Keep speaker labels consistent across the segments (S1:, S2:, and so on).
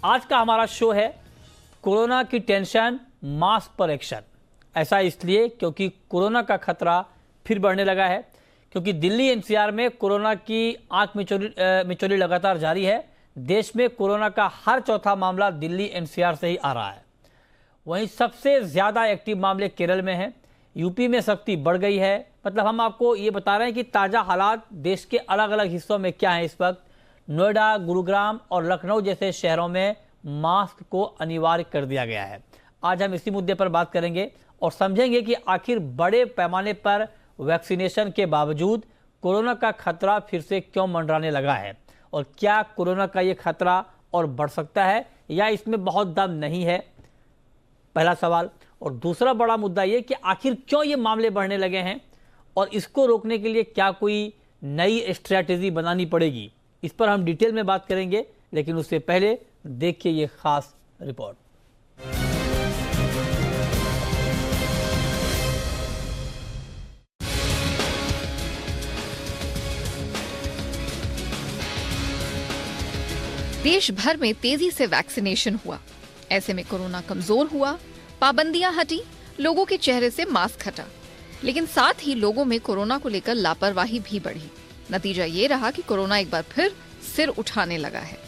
S1: आज का हमारा शो है कोरोना की टेंशन, मास्क पर एक्शन। ऐसा इसलिए क्योंकि कोरोना का खतरा फिर बढ़ने लगा है, क्योंकि दिल्ली एनसीआर में कोरोना की आंख मिचौली लगातार जारी है। देश में कोरोना का हर चौथा मामला दिल्ली एनसीआर से ही आ रहा है। वहीं सबसे ज़्यादा एक्टिव मामले केरल में हैं। यूपी में सख्ती बढ़ गई है। मतलब हम आपको ये बता रहे हैं कि ताज़ा हालात देश के अलग अलग हिस्सों में क्या है। इस वक्त नोएडा, गुरुग्राम और लखनऊ जैसे शहरों में मास्क को अनिवार्य कर दिया गया है। आज हम इसी मुद्दे पर बात करेंगे और समझेंगे कि आखिर बड़े पैमाने पर वैक्सीनेशन के बावजूद कोरोना का खतरा फिर से क्यों मंडराने लगा है, और क्या कोरोना का ये खतरा और बढ़ सकता है या इसमें बहुत दम नहीं है, पहला सवाल। और दूसरा बड़ा मुद्दा ये कि आखिर क्यों ये मामले बढ़ने लगे हैं और इसको रोकने के लिए क्या कोई नई स्ट्रैटेजी बनानी पड़ेगी। इस पर हम डिटेल में बात करेंगे, लेकिन उससे पहले देखिए ये खास रिपोर्ट।
S2: देश भर में तेजी से वैक्सीनेशन हुआ। ऐसे में कोरोना कमजोर हुआ, पाबंदियां हटी, लोगों के चेहरे से मास्क हटा। लेकिन साथ ही लोगों में कोरोना को लेकर लापरवाही भी बढ़ी। नतीजा ये रहा कि कोरोना एक बार फिर सिर उठाने लगा है।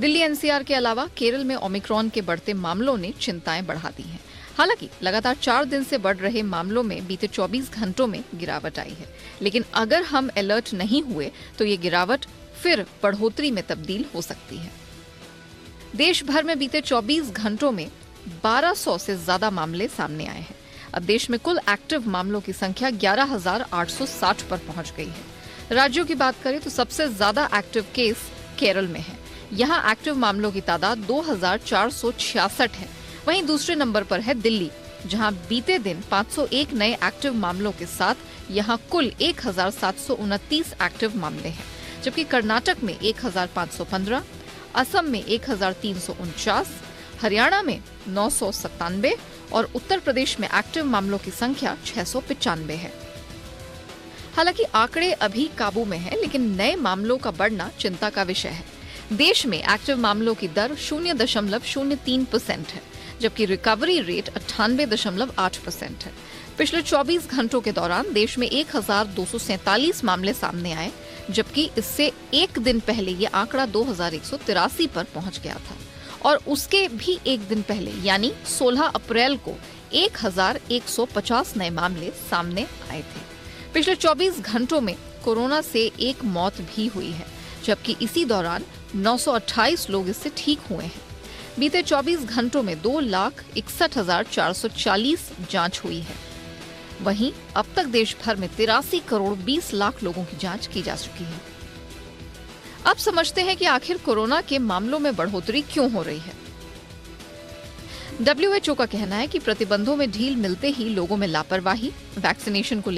S2: दिल्ली एनसीआर के अलावा केरल में ओमिक्रॉन के बढ़ते मामलों ने चिंताएं बढ़ा दी हैं। हालांकि लगातार 4 दिन से बढ़ रहे मामलों में बीते 24 घंटों में गिरावट आई है, लेकिन अगर हम अलर्ट नहीं हुए तो ये गिरावट फिर बढ़ोतरी में तब्दील हो सकती है। देश भर में बीते 24 घंटों में 1200 से ज्यादा मामले सामने आए हैं। अब देश में कुल एक्टिव मामलों की संख्या 11,860 पर पहुंच गई है। राज्यों की बात करें तो सबसे ज्यादा एक्टिव केस केरल में है। यहां एक्टिव मामलों की तादाद 2,466 है। वहीं दूसरे नंबर पर है दिल्ली, जहां बीते दिन 501 नए एक्टिव मामलों के साथ यहां कुल 1,729 एक्टिव मामले हैं, जबकि कर्नाटक में 1,515, असम में 1,349, हरियाणा में 997 और उत्तर प्रदेश में एक्टिव मामलों की संख्या 695 है। हालांकि आंकड़े अभी काबू में है, लेकिन नए मामलों का बढ़ना चिंता का विषय है। देश में एक्टिव मामलों की दर 0.03% है, जबकि रिकवरी रेट 98.8% है। पिछले 24 घंटों के दौरान देश में 1,247 मामले सामने आए, जबकि इससे एक दिन पहले ये आंकड़ा 2,183 पर पहुंच गया था और उसके भी एक दिन पहले यानी 16 अप्रैल को 1,150 नए मामले सामने आए थे। पिछले 24 घंटों में कोरोना से एक मौत भी हुई है, जबकि इसी दौरान 928 लोग इससे ठीक हुए हैं। बीते 24 घंटों में 2,61,440 जांच हुई है। वहीं अब तक देश भर में 83 करोड़ 20 लाख लोगों की जांच की जा चुकी है। अब समझते हैं कि आखिर कोरोना के मामलों में बढ़ोतरी क्यों हो रही है। WHO का कहना है कि प्रतिबंधों में ढील मिलते ही लोगों में लापरवाही, वैक्सीनेशन को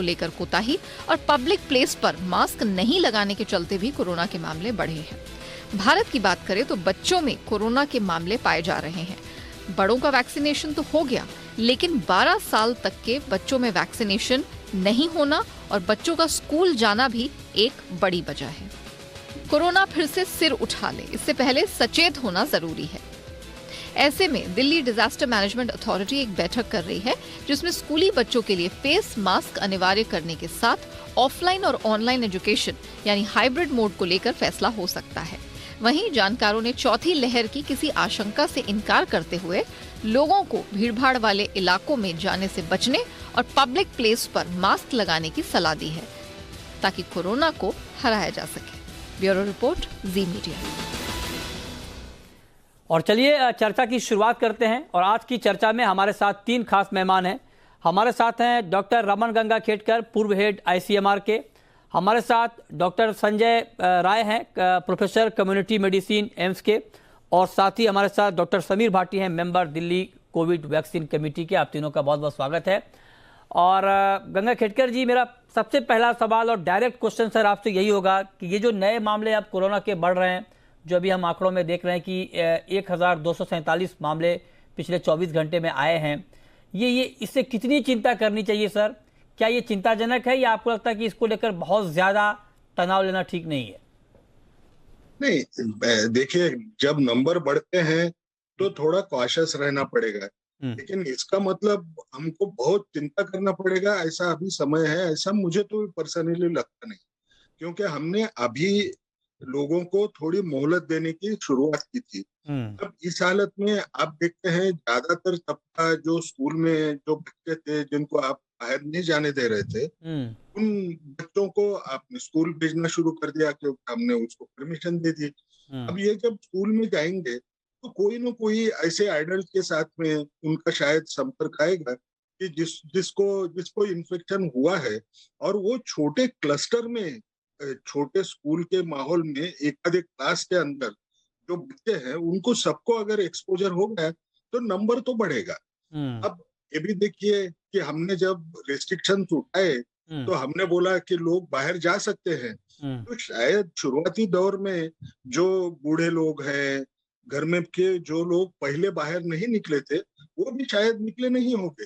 S2: लेकर कोताही और पब्लिक प्लेस पर मास्क नहीं लगाने के चलते भी कोरोना के मामले बढ़े हैं। भारत की बात करें तो बच्चों में कोरोना के मामले पाए जा रहे हैं। बड़ों का वैक्सीनेशन तो हो गया, लेकिन 12 साल तक के बच्चों में वैक्सीनेशन नहीं होना और बच्चों का स्कूल जाना भी एक बड़ी वजह है। कोरोना फिर से सिर उठा ले, इससे पहले सचेत होना जरूरी है। ऐसे में दिल्ली डिजास्टर मैनेजमेंट अथॉरिटी एक बैठक कर रही है, जिसमें स्कूली बच्चों के लिए फेस मास्क अनिवार्य करने के साथ ऑफलाइन और ऑनलाइन एजुकेशन यानी हाइब्रिड मोड को लेकर फैसला हो सकता है। वहीं जानकारों ने चौथी लहर की किसी आशंका से इनकार करते हुए लोगों को भीड़भाड़ वाले इलाकों में जाने से बचने और पब्लिक प्लेस पर मास्क लगाने की सलाह दी है, ताकि कोरोना को हराया जा सके। ब्यूरो रिपोर्ट, जी मीडिया।
S1: और चलिए चर्चा की शुरुआत करते हैं। और आज की चर्चा में हमारे साथ 3 खास मेहमान हैं। हमारे साथ हैं डॉक्टर रमन गंगा खेडकर, पूर्व हेड ICMR के। हमारे साथ डॉक्टर संजय राय हैं, प्रोफेसर कम्युनिटी मेडिसिन एम्स के। और साथ ही हमारे साथ डॉक्टर समीर भाटी हैं, member Delhi Covid vaccine committee के। आप तीनों का बहुत बहुत स्वागत है। और गंगा खेडकर जी, मेरा सबसे पहला सवाल और डायरेक्ट क्वेश्चन सर आपसे यही होगा कि ये जो नए मामले अब कोरोना के बढ़ रहे हैं, जो अभी हम आंकड़ों में देख रहे हैं कि 1,247 मामले पिछले 24 घंटे में आए हैं, ये इससे कितनी चिंता करनी चाहिए सर? क्या ये चिंताजनक है या आपको लगता है कि इसको लेकर बहुत ज़्यादा तनाव लेना ठीक नहीं है?
S3: नहीं, देखिए, जब नंबर बढ़ते हैं तो थोड़ा कॉशियस रहना पड़ेगा, लेकिन इसका मतलब हमको बहुत चिंता करना पड़ेगा ऐसा अभी समय है, ऐसा मुझे तो पर्सनली लगता नहीं। क्योंकि हमने अभी लोगों को थोड़ी मोहलत देने की शुरुआत की थी। अब इस हालत में आप देखते हैं ज्यादातर तबका जो स्कूल में जो बच्चे थे जिनको आप बाहर नहीं जाने दे रहे थे, उन बच्चों को आपने स्कूल भेजना शुरू कर दिया क्योंकि हमने उसको परमिशन दे दी। अब ये जब स्कूल में जाएंगे तो कोई ना कोई ऐसे एडल्ट के साथ में उनका शायद संपर्क आएगा कि जिसको इन्फेक्शन हुआ है, और वो छोटे क्लस्टर में, छोटे स्कूल के माहौल में एक आधे क्लास के अंदर जो बच्चे हैं उनको सबको अगर एक्सपोजर हो गया तो नंबर तो बढ़ेगा। अब ये भी देखिए कि हमने जब रिस्ट्रिक्शन उठाए तो हमने बोला कि लोग बाहर जा सकते हैं, तो शायद शुरुआती दौर में जो बूढ़े लोग हैं, घर में के जो लोग पहले बाहर नहीं निकले थे, वो भी शायद निकले नहीं होंगे।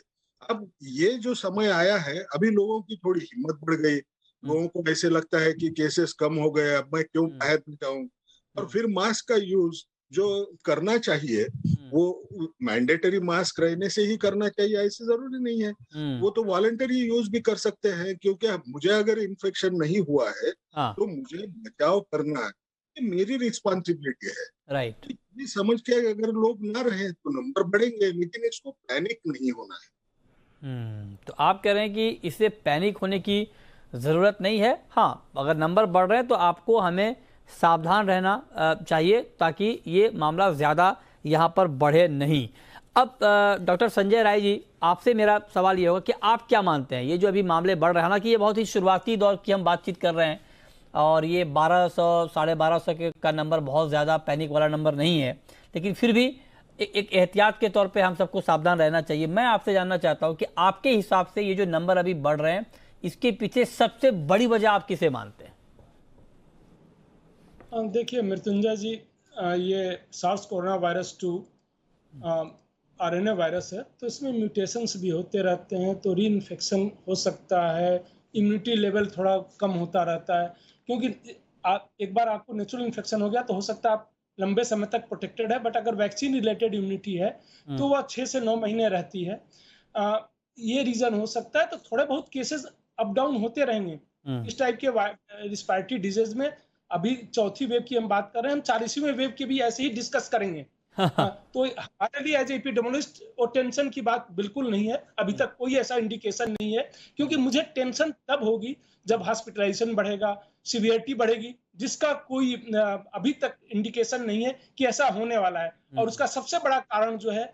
S3: अब ये जो समय आया है, अभी लोगों की थोड़ी हिम्मत बढ़ गई, लोगों को ऐसे लगता है कि केसेस कम हो गए, अब मैं क्यों बाहर नहीं जाऊं। और फिर मास्क का यूज जो करना चाहिए वो मैंडेटरी मास्क रहने से ही करना चाहिए ऐसे जरूरी नहीं है, वो तो वॉलंटरी यूज भी कर सकते हैं, क्योंकि मुझे अगर इन्फेक्शन नहीं हुआ है तो मुझे बचाव करना है, ये मेरी रिस्पॉन्सिबिलिटी है।
S1: राइट।
S3: ये समझ के अगर लोग ना रहे तो नंबर बढ़ेंगे, लेकिन इसको पैनिक नहीं होना है।
S1: तो आप कह रहे हैं कि इससे पैनिक होने की ज़रूरत नहीं है। हाँ, अगर नंबर बढ़ रहे हैं तो आपको हमें सावधान रहना चाहिए ताकि ये मामला ज़्यादा यहाँ पर बढ़े नहीं। अब डॉक्टर संजय राय जी, आपसे मेरा सवाल ये होगा कि आप क्या मानते हैं, ये जो अभी मामले बढ़ रहे हैं, हालांकि ये बहुत ही शुरुआती दौर की हम बातचीत कर रहे हैं और ये 1200 1250 का नंबर बहुत ज़्यादा पैनिक वाला नंबर नहीं है, लेकिन फिर भी एक एहतियात के तौर पे हम सबको सावधान रहना चाहिए। मैं आपसे जानना चाहता हूँ कि आपके हिसाब से ये जो नंबर अभी बढ़ रहे हैं, इसके पीछे सबसे बड़ी वजह आप किसे मानते हैं?
S4: देखिए मृत्युंजय जी, ये SARS corona virus 2 RNA virus है, तो इसमें म्यूटेशंस भी होते रहते हैं, तो री इन्फेक्शन हो सकता है, इम्यूनिटी लेवल थोड़ा कम होता रहता है, क्योंकि एक बार आपको नेचुरल इन्फेक्शन हो गया तो हो सकता है आप लंबे समय तक प्रोटेक्टेड है, बट अगर वैक्सीन रिलेटेड इम्यूनिटी है तो वह 6 से 9 महीने रहती है। ये रीजन हो सकता है, तो थोड़े बहुत केसेस अप डाउन होते रहेंगे इस टाइप के रिस्पायरेटरी डिजीज में। अभी चौथी वेव की हम बात कर रहे हैं, हम 40वीं वेव की भी ऐसे ही डिस्कस करेंगे। तो हमारे लिए एज एपिडेमियोलॉजिस्ट और टेंशन की बात बिल्कुल नहीं है, अभी तक कोई ऐसा इंडिकेशन नहीं है, क्योंकि मुझे टेंशन तब होगी जब हॉस्पिटलाइजेशन बढ़ेगा, सीवियरिटी बढ़ेगी, जिसका कोई अभी तक इंडिकेशन नहीं है कि ऐसा होने वाला है। और उसका सबसे बड़ा कारण जो है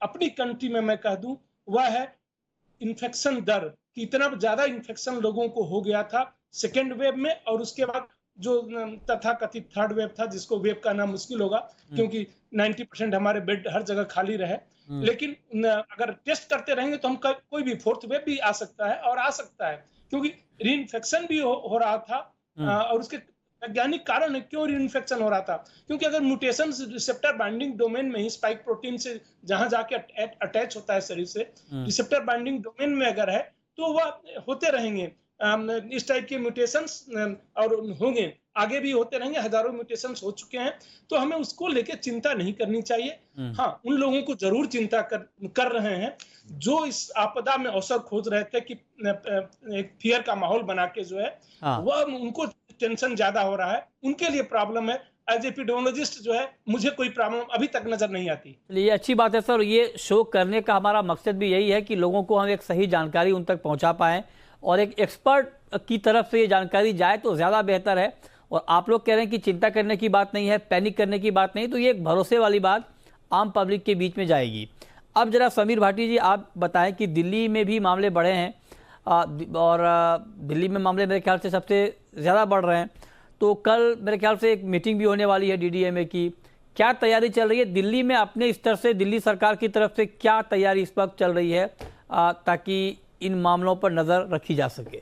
S4: अपनी कंट्री में मैं कह दूं, वह है इन्फेक्शन दर, कि इतना ज्यादा इन्फेक्शन लोगों को हो गया था सेकेंड वेव में, और उसके बाद जो तथाकथित थर्ड वेव था, जिसको वेव का नाम मुश्किल होगा क्योंकि 90% हमारे बेड हर जगह खाली रहे, लेकिन अगर टेस्ट करते रहेंगे तो हम कोई भी फोर्थ वेव भी आ सकता है, और आ सकता है क्योंकि री इन्फेक्शन भी हो रहा था। और उसके वैज्ञानिक कारण है क्यों री इन्फेक्शन हो रहा था, क्योंकि अगर म्यूटेशन रिसेप्टर बाइंडिंग डोमेन में ही स्पाइक प्रोटीन से जहां जाके अटैच होता है शरीर से, रिसेप्टर बाइंडिंग डोमेन में अगर है तो वह होते रहेंगे इस टाइप के म्यूटेशंस, और होंगे, आगे भी होते रहेंगे, हजारों म्यूटेशंस हो चुके हैं, तो हमें उसको लेके चिंता नहीं करनी चाहिए। हाँ, उन लोगों को जरूर चिंता कर रहे हैं जो इस आपदा में अवसर खोज रहे थे कि एक फियर का माहौल बना के जो है वह उनको टेंशन ज्यादा हो रहा है, उनके लिए प्रॉब्लम है। एज एपिडेमियोलॉजिस्ट जो है मुझे कोई प्रॉब्लम अभी तक नजर नहीं आती।
S1: ये अच्छी बात है सर, ये शो करने का हमारा मकसद भी यही है कि लोगों को हम एक सही जानकारी उन तक पहुंचा पाएं, और एक एक्सपर्ट की तरफ से ये जानकारी जाए तो ज़्यादा बेहतर है। और आप लोग कह रहे हैं कि चिंता करने की बात नहीं है, पैनिक करने की बात नहीं, तो ये एक भरोसे वाली बात आम पब्लिक के बीच में जाएगी। अब जरा समीर भाटी जी, आप बताएं कि दिल्ली में भी मामले बढ़े हैं, और दिल्ली में मामले मेरे ख्याल से सबसे ज़्यादा बढ़ रहे हैं, तो कल मेरे ख्याल से एक मीटिंग भी होने वाली है DDMA की। क्या तैयारी चल रही है दिल्ली में? अपने स्तर से दिल्ली सरकार की तरफ से क्या तैयारी इस वक्त चल रही है ताकि इन मामलों पर नजर रखी जा सके?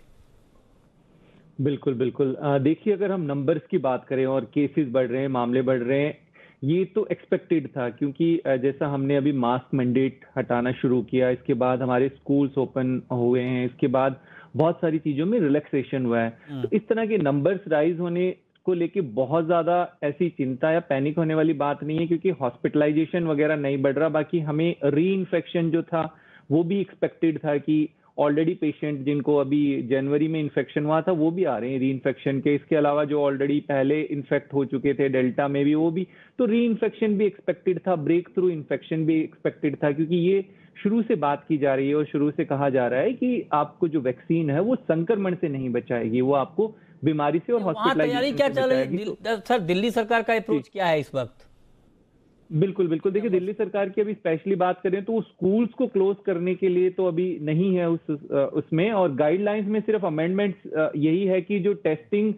S5: बिल्कुल बिल्कुल, देखिए अगर हम नंबर्स की बात करें और केसेस बढ़ रहे हैं, मामले बढ़ रहे हैं, ये तो एक्सपेक्टेड था, क्योंकि जैसा हमने अभी मास्क मैंडेट हटाना शुरू किया, इसके बाद हमारे स्कूल्स ओपन हुए हैं, इसके बाद बहुत सारी चीजों में रिलैक्सेशन हुआ है, तो इस तरह के नंबर्स राइज होने को लेके बहुत ज्यादा ऐसी चिंता या पैनिक होने वाली बात नहीं है, क्योंकि हॉस्पिटलाइजेशन वगैरह नहीं बढ़ रहा। बाकी हमें री इन्फेक्शन जो था वो भी एक्सपेक्टेड था कि ऑलरेडी पेशेंट जिनको अभी जनवरी में इन्फेक्शन हुआ था वो भी आ रहे हैं री इन्फेक्शन के। इसके अलावा जो ऑलरेडी पहले इन्फेक्ट हो चुके थे डेल्टा में भी, वो भी, तो री इन्फेक्शन भी एक्सपेक्टेड था, ब्रेक थ्रू इन्फेक्शन भी एक्सपेक्टेड था, क्योंकि ये शुरू से बात की जा रही है और शुरू से कहा जा रहा है कि आपको जो वैक्सीन है वो संक्रमण से नहीं बचाएगी, वो आपको बीमारी से और
S1: तैयारी क्या चल रही है सर? दिल्ली सरकार का अप्रोच क्या है इस वक्त?
S5: बिल्कुल बिल्कुल, देखिए दिल्ली सरकार की अभी स्पेशली बात करें तो स्कूल्स को क्लोज करने के लिए तो अभी नहीं है उसमें, और गाइडलाइंस में सिर्फ अमेंडमेंट्स यही है कि जो टेस्टिंग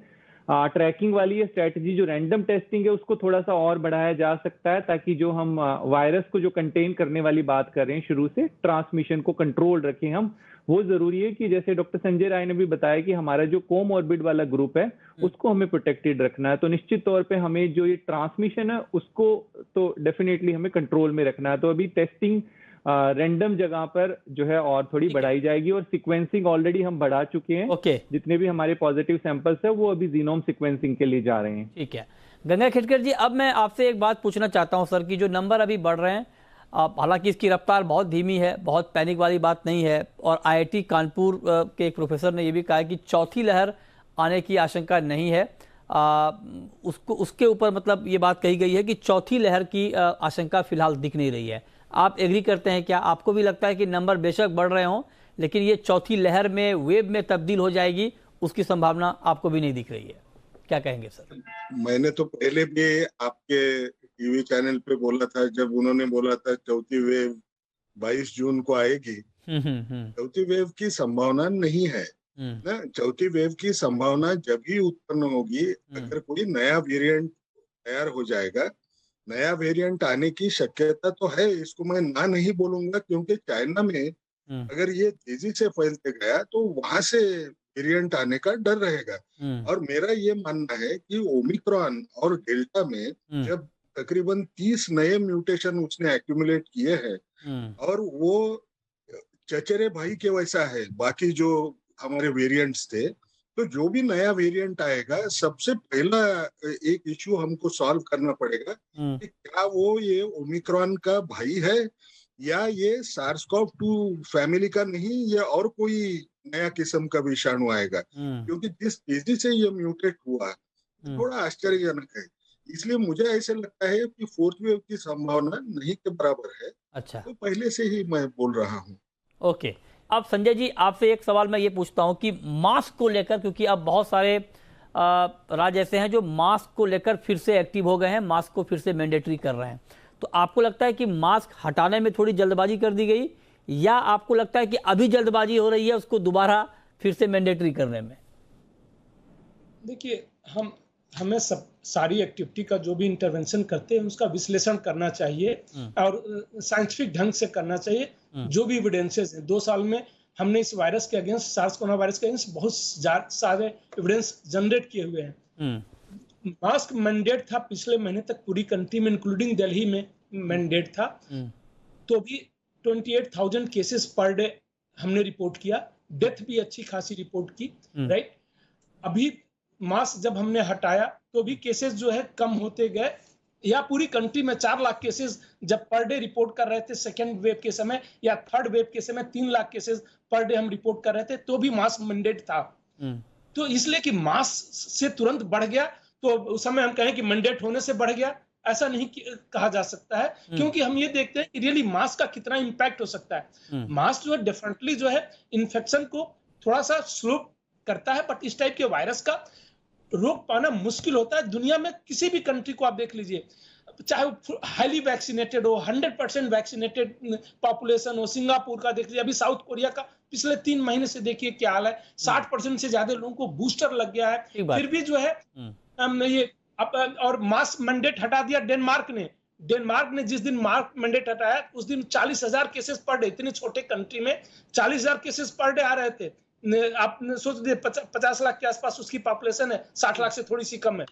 S5: ट्रैकिंग वाली है स्ट्रेटजी, जो रैंडम टेस्टिंग है उसको थोड़ा सा और बढ़ाया जा सकता है, ताकि जो हम वायरस को जो कंटेन करने वाली बात कर रहे हैं शुरू से, ट्रांसमिशन को कंट्रोल रखें हम। वो जरूरी है कि जैसे डॉक्टर संजय राय ने भी बताया कि हमारा जो कोमॉर्बिड वाला ग्रुप है उसको हमें प्रोटेक्टेड रखना है, तो निश्चित तौर पे हमें जो ये ट्रांसमिशन है उसको तो डेफिनेटली हमें कंट्रोल में रखना है। तो अभी टेस्टिंग रैंडम जगह पर जो है और थोड़ी बढ़ाई जाएगी, और सीक्वेंसिंग ऑलरेडी हम बढ़ा चुके हैं। जितने भी हमारे पॉजिटिव सैंपल्स है वो अभी जीनोम सीक्वेंसिंग के लिए जा रहे हैं।
S1: ठीक है गंगा खेड़कर जी, अब मैं आपसे एक बात पूछना चाहता हूं सर, कि जो नंबर अभी बढ़ रहे हैं, हालांकि इसकी रफ्तार बहुत धीमी है, बहुत पैनिक वाली बात नहीं है, और आईआईटी कानपुर के एक प्रोफेसर ने यह भी कहा कि चौथी लहर आने की आशंका नहीं है। उसके ऊपर मतलब ये बात कही गई है कि चौथी लहर की आशंका फिलहाल दिख नहीं रही है। आप एग्री करते हैं क्या? आपको भी लगता है कि नंबर बेशक बढ़ रहे हों लेकिन ये चौथी लहर में वेव में तब्दील हो जाएगी, उसकी संभावना आपको भी नहीं दिख रही है? क्या कहेंगे सर?
S3: मैंने तो पहले भी आपके टीवी चैनल पे बोला था, जब उन्होंने बोला था चौथी वेव 22 जून को आएगी। चौथी वेव की संभावना नहीं है ना। चौथी वेव की संभावना जब ही उत्पन्न होगी अगर कोई नया वेरिएंट तैयार हो जाएगा। नया वेरिएंट आने की शक्यता तो है, इसको मैं ना नहीं बोलूंगा, क्योंकि चाइना में अगर ये तेजी से फैलते गया तो वहां से वेरिएंट आने का डर रहेगा। और मेरा ये मानना है कि ओमिक्रॉन और डेल्टा में जब तकरीबन 30 नए म्यूटेशन उसने एक्यूमुलेट किए हैं और वो चचेरे भाई के वैसा है बाकी जो हमारे वेरिएंट्स थे, तो जो भी नया वेरिएंट आएगा सबसे पहला एक इश्यू हमको सॉल्व करना पड़ेगा कि क्या वो ये ओमिक्रॉन का भाई है या ये SARS-CoV-2 फैमिली का नहीं, या और कोई नया किस्म का विषाणु आएगा। क्योंकि जिस तेजी से ये म्यूटेट हुआ थोड़ा आश्चर्यजनक है। इसलिए मुझे ऐसे लगता है कि फोर्थ वेव की संभावना नहीं के बराबर है।
S1: अच्छा, तो
S3: पहले से ही मैं बोल रहा हूँ।
S1: ओके, अब संजय जी आपसे एक सवाल मैं ये पूछता हूँ कि मास्क को लेकर, क्योंकि अब बहुत सारे राज्य ऐसे हैं जो मास्क को लेकर फिर से एक्टिव हो गए हैं, मास्क को फिर से मैंडेटरी कर रहे हैं, तो आपको लगता है कि मास्क हटाने में थोड़ी जल्दबाजी कर दी गई, या आपको लगता है कि अभी जल्दबाजी हो रही है उसको दोबारा फिर से मैंडेटरी करने में?
S4: देखिए, हमें सारी एक्टिविटी का जो भी इंटरवेंशन करते हैं उसका विश्लेषण करना चाहिए और साइंटिफिक ढंग से करना चाहिए। जो भी एविडेंसेस हैं, 2 साल में हमने इस वायरस के अगेंस्ट, सार्स कोरोना वायरस के अगेंस्ट बहुत सारे एविडेंस जनरेट किए हुए हैं। मास्क मैंडेट था पिछले महीने तक पूरी कंट्री में, इंक्लूडिंग दिल्ली में मैंडेट था, तो भी 28,000 केसेस पर डे हमने रिपोर्ट किया, डेथ भी अच्छी खासी रिपोर्ट की, राइट। अभी मास्क जब हमने हटाया तो भी केसेस जो है कम होते गए, या पूरी कंट्री में 4 लाख केसेस जब पर डे रिपोर्ट कर रहे थे सेकेंड वेव के समय, या थर्ड वेव के समय 3 लाख केसेस पर डे हम रिपोर्ट कर रहे थे, तो भी मास्क मैंडेट था। तो इसलिए कि मास्क से तुरंत बढ़ गया तो उस समय हम कहें कि मैंडेट होने से बढ़ गया, ऐसा नहीं कहा जा सकता है, क्योंकि हम ये देखते हैं कि रियली मास्क का कितना इंपैक्ट हो सकता है। मास्क जो है डेफिनेटली जो है इन्फेक्शन को थोड़ा सा स्लो करता है, बट इस टाइप के वायरस का रोक पाना मुश्किल होता है। दुनिया में किसी भी कंट्री को आप देख लीजिए, चाहे वो हाईली वैक्सीनेटेड हो, 100% वैक्सीनेटेड पॉपुलेशन हो, सिंगापुर का देख लीजिए, अभी साउथ कोरिया का पिछले 3 महीने से देखिए क्या हाल है, 60% से ज्यादा लोगों को बूस्टर लग गया है, फिर भी जो है ये और मास्क मैंडेट हटा दिया डेनमार्क ने जिस दिन मास्क मैंडेट हटाया उस दिन 40,000 केसेस पर डे, इतने छोटे कंट्री में 40,000 केसेस पर डे आ रहे थे। आपने सोच दिए 50 लाख के आसपास उसकी पॉपुलेशन है, 60 लाख से थोड़ी सी कम है।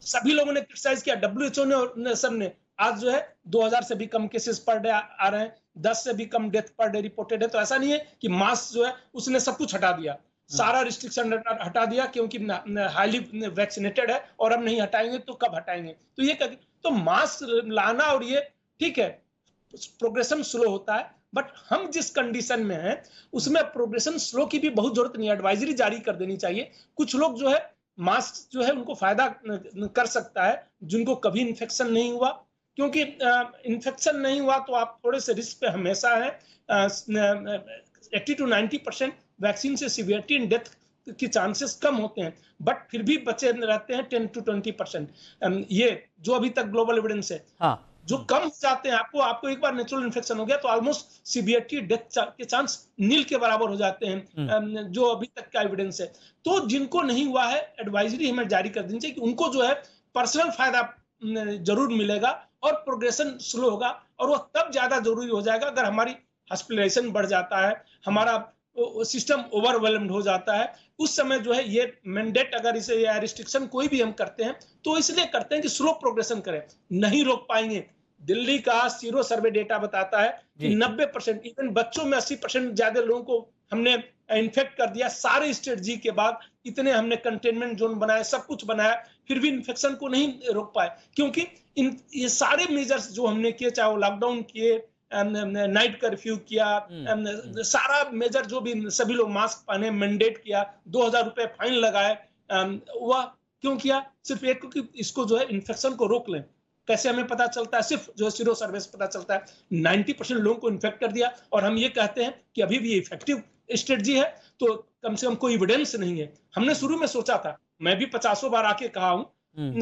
S4: सभी लोगों ने क्रिटिसाइज किया, WHO ने सबने, आज जो है 2000 से भी कम केसेस पर डे आ रहे हैं, 10 से भी कम डेथ पर डे रिपोर्टेड है। तो ऐसा नहीं है कि मास्क जो है उसने सब कुछ हटा दिया, सारा रिस्ट्रिक्शन हटा दिया क्योंकि हाईली वैक्सीनेटेड है और अब नहीं हटाएंगे तो कब हटाएंगे, तो ये तो मास्क लाना और ये ठीक है, प्रोग्रेशन स्लो होता है, बट हम जिस कंडीशन में हैं उसमें प्रोग्रेशन स्लो की भी बहुत जरूरत नहीं है, एडवाइजरी जारी कर देनी चाहिए। कुछ लोग जो है मास्क जो है उनको फायदा कर सकता है जिनको कभी इन्फेक्शन नहीं हुआ, क्योंकि इन्फेक्शन नहीं हुआ तो आप थोड़े से रिस्क पे हमेशा है। 80 to 90% वैक्सीन से सीवियरिटी एंड डेथ की चांसेस कम होते हैं, बट फिर भी बचे रहते हैं 10 to 20%। ये जो अभी तक ग्लोबल एविडेंस है।
S1: हाँ।
S4: जो कम हो जाते हैं, आपको एक बार नेचुरल इन्फेक्शन हो गया तो ऑलमोस्ट सीवियरिटी डेथ के चांस नील के बराबर हो जाते हैं, जो अभी तक का एविडेंस है। तो जिनको नहीं हुआ है एडवाइजरी हमें जारी कर देनी चाहिए कि उनको जो है पर्सनल फायदा जरूर मिलेगा और प्रोग्रेशन स्लो होगा, और वो तब ज्यादा जरूरी हो जाएगा अगर हमारी हॉस्पिटलाइजेशन बढ़ जाता है, हमारा सिस्टम ओवरवेलम्ड हो जाता है। उस समय जो है ये मैंडेट अगर इसे या रिस्ट्रिक्शन कोई भी हम करते हैं तो इसलिए करते हैं कि स्लो प्रोग्रेशन करें, नहीं रोक पाएंगे। दिल्ली का सीरो सर्वे डेटा बताता है कि 90%, इवन बच्चों में 80% ज्यादा लोगों को हमने इन्फेक्ट कर दिया। सारे स्ट्रेटजी के बाद इतने हमने कंटेनमेंट जोन बनाए, सब कुछ बनाया, फिर भी इन्फेक्शन को नहीं रोक पाए, क्योंकि ये सारे मेजर्स जो हमने किए, चाहे वो लॉकडाउन किए, नाइट कर्फ्यू किया, सारा मेजर जो भी, सभी लोग मास्क पहने, मैंडेट किया, 2000 रुपए फाइन लगाए, वह क्यों किया? सिर्फ एक, क्योंकि इसको जो है इन्फेक्शन को रोक लें। कैसे हमें पता चलता है? सिर्फ जो सीरो सर्वे से पता चलता है 90% लोगों को इन्फेक्ट कर दिया, और हम ये कहते हैं कि अभी भी इफेक्टिव स्ट्रेटजी है, तो कम से कम कोई एविडेंस नहीं है। हमने शुरू में सोचा था, मैं भी 50 बार आके कहा हूं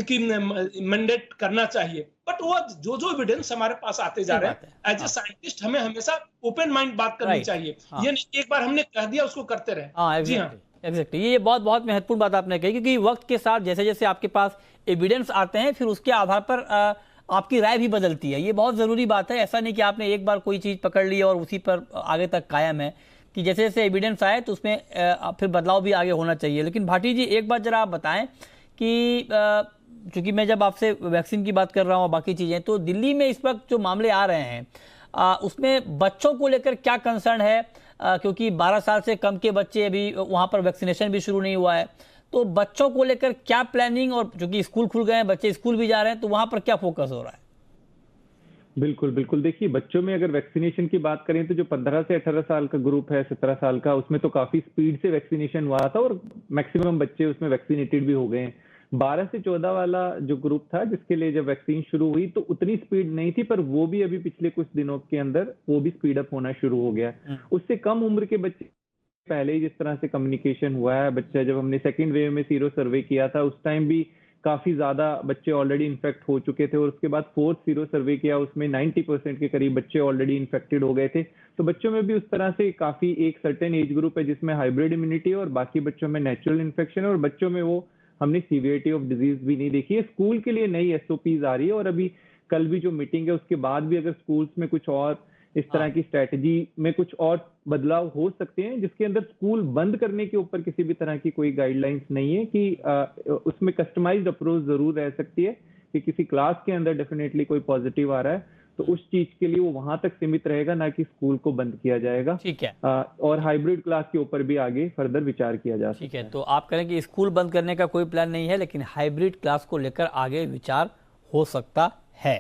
S4: कि मैंडेट करना चाहिए, बट वो जो एविडेंस हमारे पास आते जा रहे हैं, एज ए साइंटिस्ट हमें हमेशा ओपन माइंड बात करनी चाहिए। ये नहीं एक बार हमने कह दिया उसको करते रहे। जी हाँ,
S1: एग्जैक्टली, ये बहुत बहुत महत्वपूर्ण बात आपने कही, क्योंकि वक्त के साथ जैसे जैसे आपके पास एविडेंस आते हैं फिर उसके आधार पर आपकी राय भी बदलती है। ये बहुत जरूरी बात है। ऐसा नहीं कि आपने एक बार कोई चीज पकड़ ली और उसी पर आगे तक कायम है, कि जैसे जैसे एविडेंस आए तो उसमें फिर बदलाव भी आगे होना चाहिए। लेकिन भाटी जी, एक बात जरा आप बताएं कि चूंकि मैं जब आपसे वैक्सीन की बात कर रहा हूँ और बाकी चीजें, तो दिल्ली में इस वक्त जो मामले आ रहे हैं उसमें बच्चों को लेकर क्या कंसर्न है? क्योंकि 12 साल से कम के बच्चे, अभी वहां पर वैक्सीनेशन भी शुरू नहीं हुआ है, तो बच्चों को लेकर क्या प्लानिंग, और चूंकि स्कूल खुल गए हैं, बच्चे स्कूल भी जा रहे हैं, तो वहां पर क्या फोकस हो रहा है?
S5: बिल्कुल बिल्कुल, देखिए बच्चों में अगर वैक्सीनेशन की बात करें तो जो 15 से 18 साल का ग्रुप है, 17 साल का, उसमें तो काफी स्पीड से वैक्सीनेशन हुआ था और मैक्सिमम बच्चे उसमें वैक्सीनेटेड भी हो गए हैं। 12 से 14 वाला जो ग्रुप था जिसके लिए जब वैक्सीन शुरू हुई तो उतनी स्पीड नहीं थी, पर वो भी अभी पिछले कुछ दिनों के अंदर वो भी स्पीड अप होना शुरू हो गया। उससे कम उम्र के बच्चे पहले ही जिस तरह से कम्युनिकेशन हुआ है, बच्चा जब हमने सेकेंड वेव में सीरो सर्वे किया था उस टाइम भी काफी ज्यादा बच्चे ऑलरेडी इन्फेक्ट हो चुके थे, और उसके बाद फोर्थ सीरो सर्वे किया, उसमें 90% के करीब बच्चे ऑलरेडी इन्फेक्टेड हो गए थे। तो बच्चों में भी उस तरह से काफी एक सर्टेन एज ग्रुप है जिसमें हाइब्रिड इम्यूनिटी और बाकी बच्चों में नेचुरल इन्फेक्शन, और बच्चों में वो हमने सीवियरिटी ऑफ डिजीज भी नहीं देखी है। स्कूल के लिए नई एसओपीज आ रही है, और अभी कल भी जो मीटिंग है उसके बाद भी अगर स्कूल्स में कुछ और इस तरह की स्ट्रैटेजी में कुछ और बदलाव हो सकते हैं, जिसके अंदर स्कूल बंद करने के ऊपर किसी भी तरह की कोई गाइडलाइंस नहीं है, कि उसमें कस्टमाइज्ड अप्रोच जरूर रह सकती है कि किसी क्लास के अंदर डेफिनेटली कोई पॉजिटिव आ रहा है तो उस चीज के लिए वो वहां तक सीमित रहेगा, ना कि स्कूल को बंद किया जाएगा।
S1: ठीक है।
S5: और हाइब्रिड क्लास के ऊपर भी आगे फर्दर विचार किया जा सकता है।
S1: ठीक है, तो आप कह रहे हैं कि स्कूल बंद करने का कोई प्लान नहीं है, लेकिन हाइब्रिड क्लास को लेकर आगे विचार हो सकता है।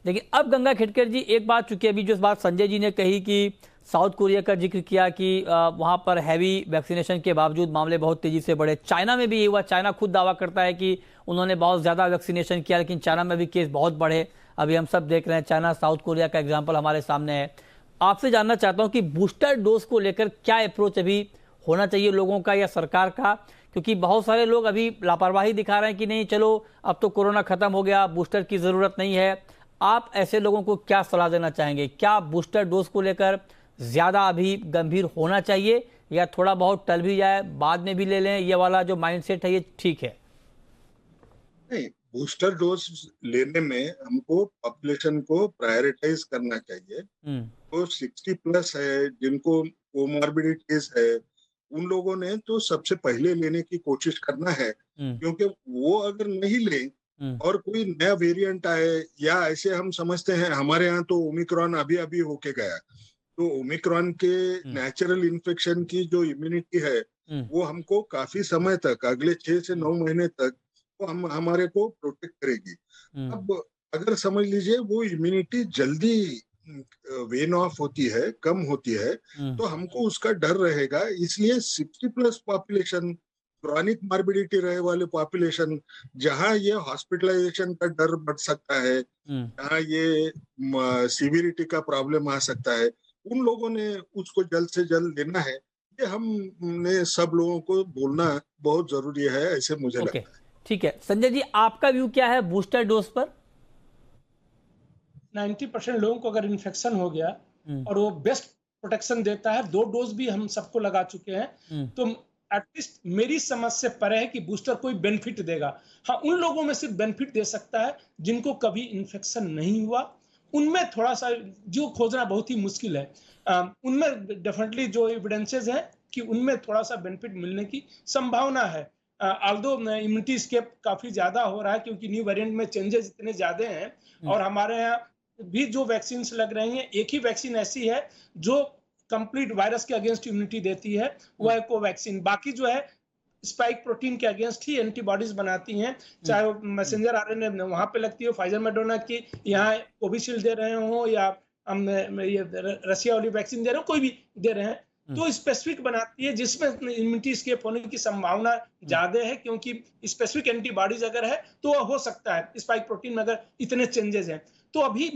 S1: लेकिन अब गंगा खेड़कर जी, एक बात, चूंकि अभी जो बात संजय जी ने कही कि साउथ कोरिया का जिक्र किया कि वहां पर हैवी वैक्सीनेशन के बावजूद मामले बहुत तेजी से बढ़े। चाइना में भी ये हुआ, चाइना खुद दावा करता है कि उन्होंने बहुत ज्यादा वैक्सीनेशन किया, लेकिन चाइना में भी केस बहुत बढ़े। अभी हम सब देख रहे हैं, चाइना साउथ कोरिया का एग्जाम्पल हमारे सामने है। आपसे जानना चाहता हूं कि बूस्टर डोज को लेकर क्या अप्रोच अभी होना चाहिए लोगों का या सरकार का, क्योंकि बहुत सारे लोग अभी लापरवाही दिखा रहे हैं कि नहीं चलो अब तो कोरोना खत्म हो गया, बूस्टर की जरूरत नहीं है। आप ऐसे लोगों को क्या सलाह देना चाहेंगे? क्या बूस्टर डोज को लेकर ज्यादा अभी गंभीर होना चाहिए, या थोड़ा बहुत टल भी जाए बाद में भी ले लें, ये वाला जो माइंडसेट है ये ठीक है?
S3: नहीं, बूस्टर डोज लेने में हमको पॉपुलेशन को प्रायोरिटाइज करना चाहिए। तो 60+ है, जिनको कोमॉर्बिडिटीज है, उन लोगों ने तो सबसे पहले लेने की कोशिश करना है, क्योंकि वो अगर नहीं ले और कोई नया वेरिएंट आए, या ऐसे हम समझते हैं हमारे यहाँ तो ओमिक्रॉन अभी अभी होके गया, तो ओमिक्रॉन के नेचुरल इन्फेक्शन की जो इम्यूनिटी है वो हमको काफी समय तक, अगले 6 से 9 महीने तक वो हमारे को प्रोटेक्ट करेगी। अब अगर समझ लीजिए वो इम्यूनिटी जल्दी वेन ऑफ होती है, कम होती है, तो हमको उसका डर रहेगा। इसलिए 60+ पॉपुलेशन, क्रॉनिक मार्बिडिटी रहे वाले पॉपुलेशन, जहां ये हॉस्पिटलाइजेशन का डर बढ़ सकता है, जहां ये सीवियरिटी का प्रॉब्लम आ सकता है, उन लोगों ने उसको जल्द से जल्द लेना है। ये हमने सब लोगों को बोलना बहुत जरूरी है, ऐसे मुझे लगता है।
S1: ठीक है संजय जी, आपका व्यू क्या है बूस्टर डोज पर?
S4: 90% लोगों को अगर इन्फेक्शन हो गया और वो बेस्ट प्रोटेक्शन देता है, 2 डोज भी हम सबको लगा चुके हैं, तो एटलीस्ट मेरी समझ से परे है कि बूस्टर कोई बेनिफिट देगा। हाँ, उन लोगों में सिर्फ बेनिफिट दे सकता है जिनको कभी इन्फेक्शन नहीं हुआ, उनमें थोड़ा सा जो खोजना बहुत ही मुश्किल है। उनमें डेफिनेटली जो एविडेंसेस हैं कि उनमें थोड़ा सा बेनिफिट मिलने की संभावना है। ऑल्दो इम्यूनिटी स्केप काफी ज्यादा हो रहा है क्योंकि न्यू वेरिएंट में चेंजेस इतने ज्यादा हैं, और हमारे यहाँ भी जो वैक्सीन लग रही हैं, एक ही वैक्सीन ऐसी है जो कंप्लीट वायरस के अगेंस्ट इम्यूनिटी देती है, वह है कोवैक्सीन। बाकी जो है स्पाइक प्रोटीन के अगेंस्ट ही एंटीबॉडीज बनाती हैं, चाहे वो मैसेंजर आरएनए वहां पे लगती हो, फाइजर मॉडर्ना की यहाँ कोविशील्ड दे रहे हो, या हम ये रशिया वाली वैक्सीन दे रहे हो, कोई भी दे रहे हैं, तो स्पेसिफिक बनाती है जिसमें इम्यूनिटी स्केप होने की संभावना ज्यादा है, क्योंकि स्पेसिफिक एंटीबॉडीज अगर है तो वह हो सकता है स्पाइक प्रोटीन में अगर इतने चेंजेस हैं। तो अभी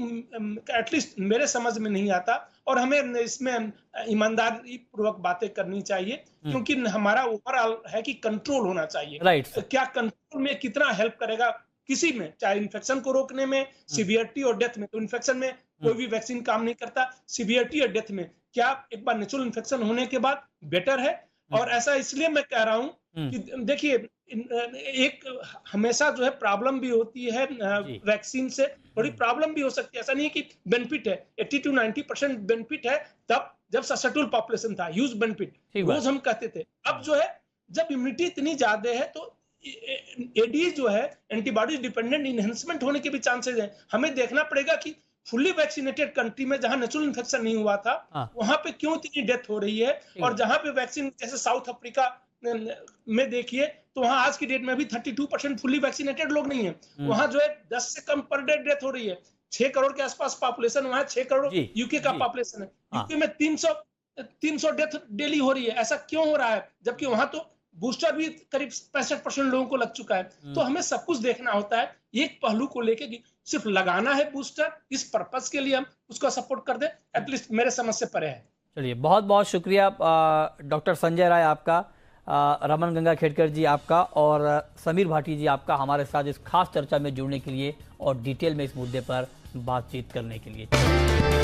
S4: एटलीस्ट मेरे समझ में नहीं आता, और हमें इसमें ईमानदारी पूर्वक बातें करनी चाहिए, क्योंकि हमारा ओवरऑल है कि कंट्रोल होना चाहिए।
S1: राइट।
S4: तो क्या कंट्रोल में कितना हेल्प करेगा किसी में, चाहे इन्फेक्शन को रोकने में, सीवियरिटी और डेथ में, तो इन्फेक्शन में कोई भी वैक्सीन काम नहीं करता, सीवियरिटी और डेथ में क्या एक बार नेचुरल इन्फेक्शन होने के बाद बेटर है। और ऐसा इसलिए मैं कह रहा हूं कि देखिए, एक हमेशा जो है प्रॉब्लम भी होती है वैक्सीन से, थोड़ी प्रॉब्लम भी हो सकती है, ऐसा नहीं है कि बेनिफिट है। 80 to 90% बेनिफिट है तब जब ससेप्टेबल पॉपुलेशन था, ह्यूज बेनिफिट रोज हम कहते थे। अब जो है जब इम्यूनिटी इतनी ज्यादा है तो एडी जो है एंटीबॉडी डिपेंडेंट इनहेंसमेंट होने के भी चांसेस हैं। हमें देखना पड़ेगा कि फुल्ली वैक्सीनेटेड कंट्री में जहां नेचुरल इन्फेक्शन नहीं हुआ था, वहां पे क्यों इतनी डेथ हो रही है, और जहां पे वैक्सीन, जैसे साउथ अफ्रीका में देखिए, तो वहां आज की डेट में भी 32% फुल्ली वैक्सीनेटेड लोग नहीं है, वहां जो है 10 से कम पर डे डेथ हो रही है। 6 करोड़ के आसपास पॉपुलेशन, वहां 6 करोड़ यूके का पॉपुलेशन है, यूके में 300 डेथ डेली हो रही है। ऐसा क्यों हो रहा है, जबकि वहां तो बूस्टर भी करीब 65% लोगों को लग चुका है। तो हमें सब कुछ देखना होता है, एक पहलू को लेके कि सिर्फ लगाना है बूस्टर, इस पर्पस के लिए हम उसको सपोर्ट कर दे, एटलीस्ट मेरे समझ से परे है।
S1: चलिए, बहुत बहुत शुक्रिया डॉक्टर संजय राय आपका, रमन गंगाखेड़कर जी आपका, और समीर भाटी जी आपका हमारे साथ इस खास चर्चा में जुड़ने के लिए और डिटेल में इस मुद्दे पर बातचीत करने के लिए।